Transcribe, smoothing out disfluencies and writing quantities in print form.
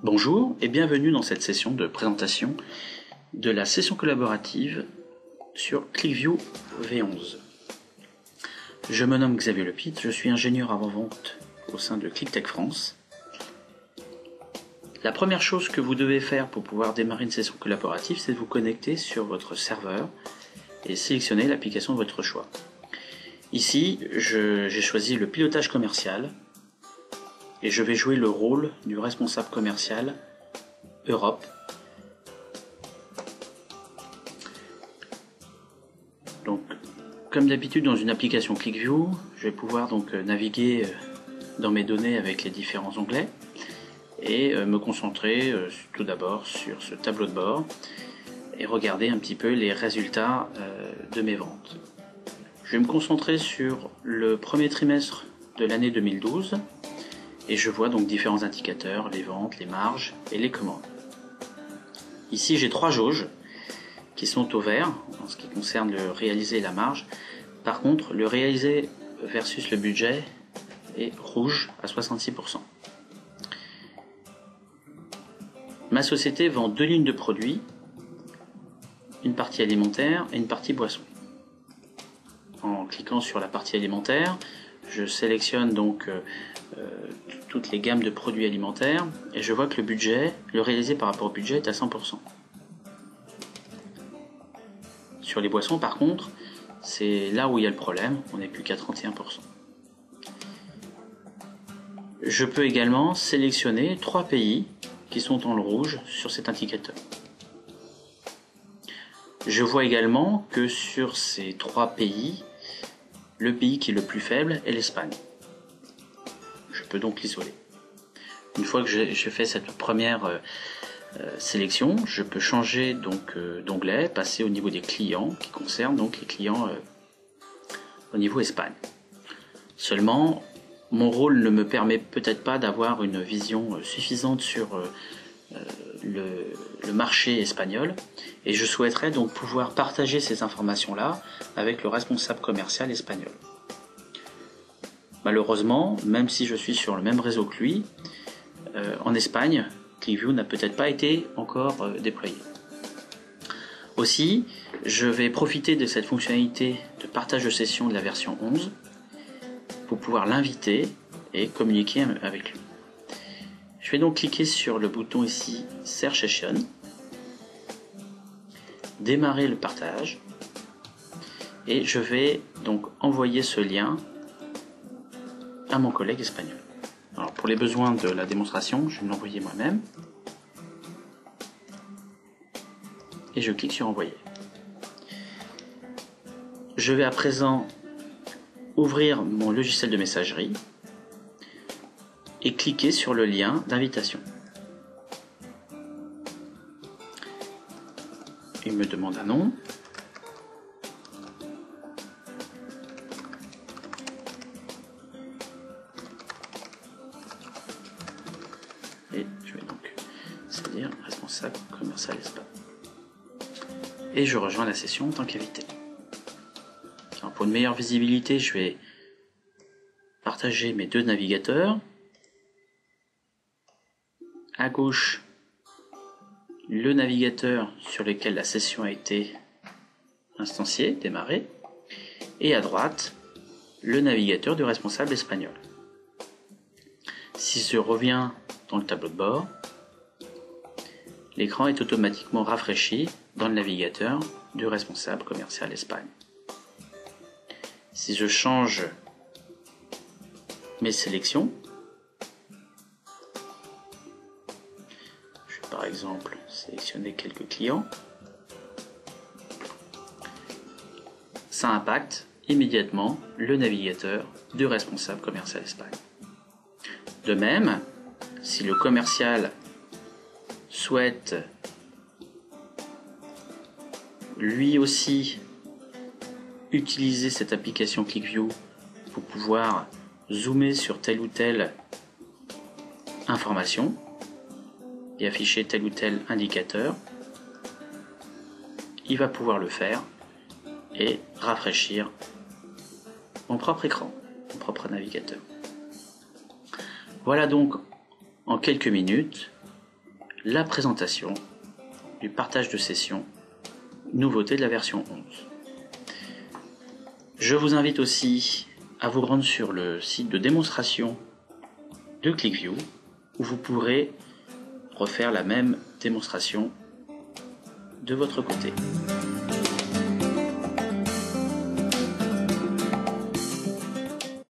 Bonjour et bienvenue dans cette session de présentation de la session collaborative sur QlikView V11. Je me nomme Xavier Lepit, je suis ingénieur avant-vente au sein de QlikTech France. La première chose que vous devez faire pour pouvoir démarrer une session collaborative, c'est de vous connecter sur votre serveur et sélectionner l'application de votre choix. Ici, j'ai choisi le pilotage commercial et je vais jouer le rôle du responsable commercial Europe. Donc, comme d'habitude dans une application QlikView, je vais pouvoir donc naviguer dans mes données avec les différents onglets et me concentrer tout d'abord sur ce tableau de bord et regarder un petit peu les résultats de mes ventes. Je vais me concentrer sur le premier trimestre de l'année 2012 et je vois donc différents indicateurs, les ventes, les marges et les commandes. Ici j'ai trois jauges qui sont au vert en ce qui concerne le réalisé et la marge. Par contre le réalisé versus le budget est rouge à 66%. Ma société vend deux lignes de produits, une partie alimentaire et une partie boisson. En cliquant sur la partie alimentaire, je sélectionne donc toutes les gammes de produits alimentaires et je vois que le budget, le réalisé par rapport au budget est à 100%. Sur les boissons par contre, c'est là où il y a le problème, on n'est plus qu'à 31%. Je peux également sélectionner trois pays qui sont dans le rouge sur cet indicateur. Je vois également que sur ces trois pays, le pays qui est le plus faible est l'Espagne. Je peux donc l'isoler. Une fois que j'ai fait cette première sélection, je peux changer donc d'onglet, passer au niveau des clients qui concernent donc les clients au niveau Espagne. Seulement, mon rôle ne me permet peut-être pas d'avoir une vision suffisante sur le marché espagnol et je souhaiterais donc pouvoir partager ces informations-là avec le responsable commercial espagnol. Malheureusement, même si je suis sur le même réseau que lui, en Espagne, QlikView n'a peut-être pas été encore déployé. Aussi, je vais profiter de cette fonctionnalité de partage de session de la version 11 pour pouvoir l'inviter et communiquer avec lui. Je vais donc cliquer sur le bouton ici Share Session, démarrer le partage et je vais donc envoyer ce lien à mon collègue espagnol. Alors pour les besoins de la démonstration, je vais l'envoyer moi-même et je clique sur envoyer. Je vais à présent ouvrir mon logiciel de messagerie et cliquer sur le lien d'invitation. Il me demande un nom. Et je vais donc c'est-à-dire responsable commercial Espagne. Et je rejoins la session en tant qu'invité. Pour une meilleure visibilité, je vais partager mes deux navigateurs. À gauche, le navigateur sur lequel la session a été instanciée, démarrée, et à droite, le navigateur du responsable espagnol. Si je reviens dans le tableau de bord, l'écran est automatiquement rafraîchi dans le navigateur du responsable commercial Espagne. Si je change mes sélections, je vais par exemple sélectionner quelques clients, ça impacte immédiatement le navigateur du responsable commercial Espagne. De même, si le commercial souhaite lui aussi utiliser cette application QlikView pour pouvoir zoomer sur telle ou telle information et afficher tel ou tel indicateur, il va pouvoir le faire et rafraîchir mon propre écran, mon propre navigateur. Voilà donc en quelques minutes la présentation du partage de session, nouveauté de la version 11. Je vous invite aussi à vous rendre sur le site de démonstration de QlikView où vous pourrez refaire la même démonstration de votre côté.